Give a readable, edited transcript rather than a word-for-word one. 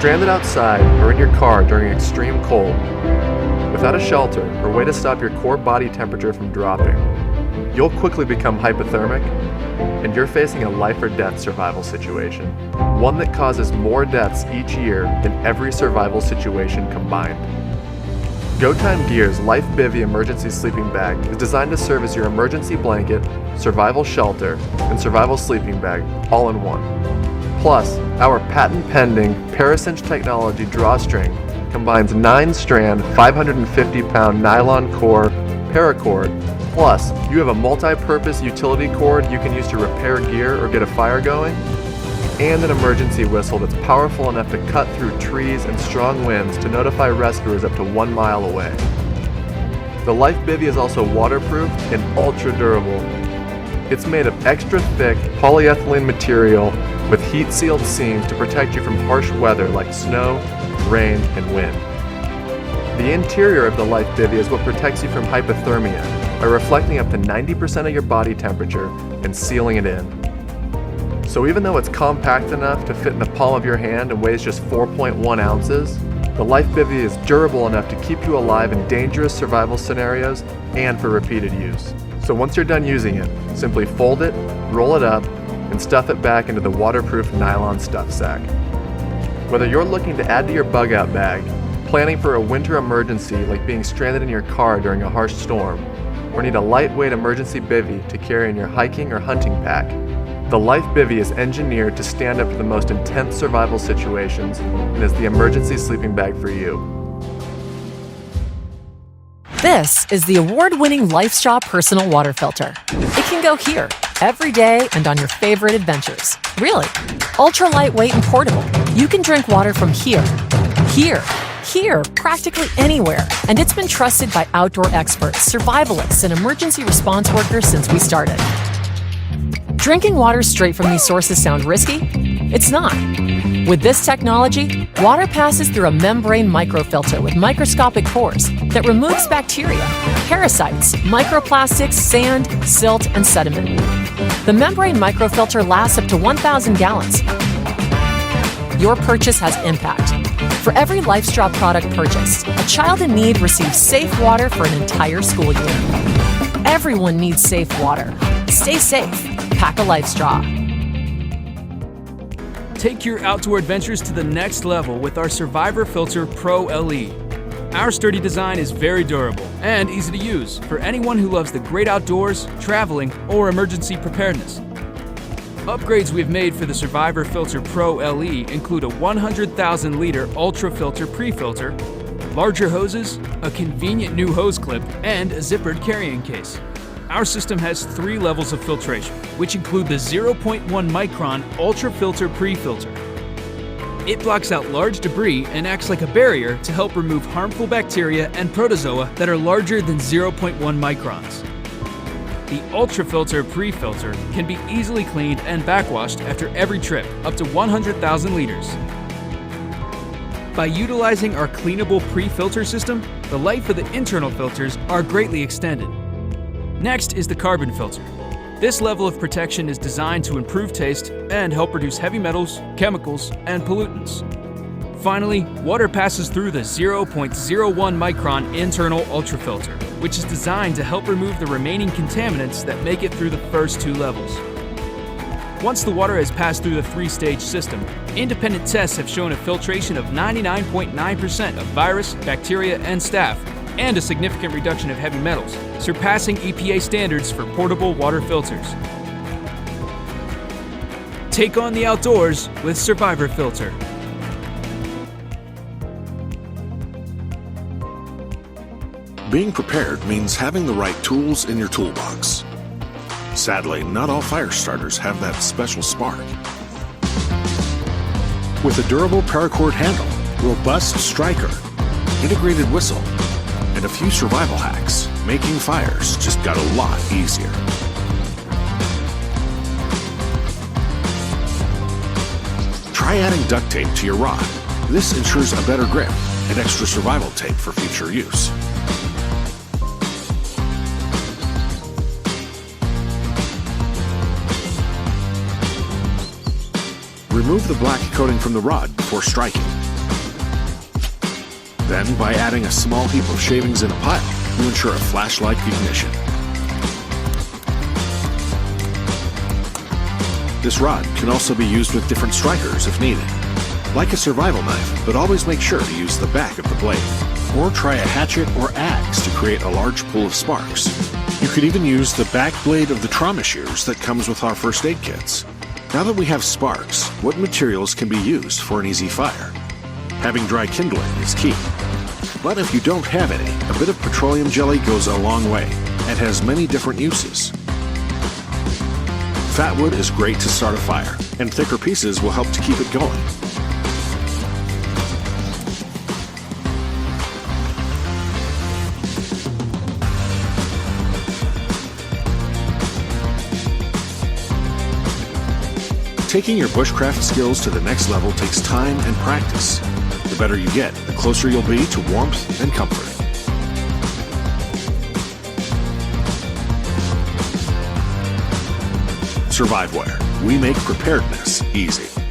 stranded outside or in your car during extreme cold, without a shelter or way to stop your core body temperature from dropping, you'll quickly become hypothermic, and you're facing a life or death survival situation, one that causes more deaths each year than every survival situation combined. Go Time Gear's Life Bivvy emergency sleeping bag is designed to serve as your emergency blanket, survival shelter, and survival sleeping bag all in one. Plus, our patent-pending Paracinch technology drawstring combines 9-strand, 550-pound nylon core Paracord. Plus, you have a multi-purpose utility cord you can use to repair gear or get a fire going, and an emergency whistle that's powerful enough to cut through trees and strong winds to notify rescuers up to 1 mile away. The Life Bivvy is also waterproof and ultra durable. It's made of extra thick polyethylene material with heat-sealed seams to protect you from harsh weather like snow, rain, and wind. The interior of the Life Bivvy is what protects you from hypothermia by reflecting up to 90% of your body temperature and sealing it in. So even though it's compact enough to fit in the palm of your hand and weighs just 4.1 ounces, the Life Bivvy is durable enough to keep you alive in dangerous survival scenarios and for repeated use. So once you're done using it, simply fold it, roll it up, and stuff it back into the waterproof nylon stuff sack. Whether you're looking to add to your bug out bag, planning for a winter emergency like being stranded in your car during a harsh storm, or need a lightweight emergency bivvy to carry in your hiking or hunting pack, the Life Bivvy is engineered to stand up to the most intense survival situations and is the emergency sleeping bag for you. This is the award-winning LifeStraw Personal Water Filter. It can go here, every day and on your favorite adventures. Really, ultra lightweight and portable. You can drink water from here, practically anywhere. And it's been trusted by outdoor experts, survivalists, and emergency response workers since we started. Drinking water straight from these sources sound risky? It's not. With this technology, water passes through a membrane microfilter with microscopic pores that removes bacteria, parasites, microplastics, sand, silt, and sediment. The membrane microfilter lasts up to 1,000 gallons. Your purchase has impact. For every LifeStraw product purchased, a child in need receives safe water for an entire school year. Everyone needs safe water. Stay safe. Pack a LifeStraw. Take your outdoor adventures to the next level with our Survivor Filter Pro LE. Our sturdy design is very durable and easy to use for anyone who loves the great outdoors, traveling, or emergency preparedness. Upgrades we've made for the Survivor Filter Pro LE include a 100,000-liter Ultra Filter pre-filter, larger hoses, a convenient new hose clip, and a zippered carrying case. Our system has 3 levels of filtration, which include the 0.1 micron Ultra Filter pre-filter. It blocks out large debris and acts like a barrier to help remove harmful bacteria and protozoa that are larger than 0.1 microns. The Ultra Filter pre-filter can be easily cleaned and backwashed after every trip, up to 100,000 liters. By utilizing our cleanable pre-filter system, the life of the internal filters are greatly extended. Next is the carbon filter. This level of protection is designed to improve taste and help reduce heavy metals, chemicals, and pollutants. Finally, water passes through the 0.01 micron internal ultrafilter, which is designed to help remove the remaining contaminants that make it through the first 2 levels. Once the water has passed through the 3-stage system, independent tests have shown a filtration of 99.9% of virus, bacteria, and staph, and a significant reduction of heavy metals, surpassing EPA standards for portable water filters. Take on the outdoors with Survivor Filter. Being prepared means having the right tools in your toolbox. Sadly, not all fire starters have that special spark. With a durable paracord handle, robust striker, integrated whistle, and a few survival hacks, making fires just got a lot easier. Try adding duct tape to your rod. This ensures a better grip and extra survival tape for future use. Remove the black coating from the rod before striking. Then, by adding a small heap of shavings in a pile, you ensure a flash-like ignition. This rod can also be used with different strikers if needed. Like a survival knife, but always make sure to use the back of the blade. Or try a hatchet or axe to create a large pool of sparks. You could even use the back blade of the trauma shears that comes with our first aid kits. Now that we have sparks, what materials can be used for an easy fire? Having dry kindling is key. But if you don't have any, a bit of petroleum jelly goes a long way and has many different uses. Fat wood is great to start a fire, and thicker pieces will help to keep it going. Taking your bushcraft skills to the next level takes time and practice. The better you get, the closer you'll be to warmth and comfort. Surviveware. We make preparedness easy.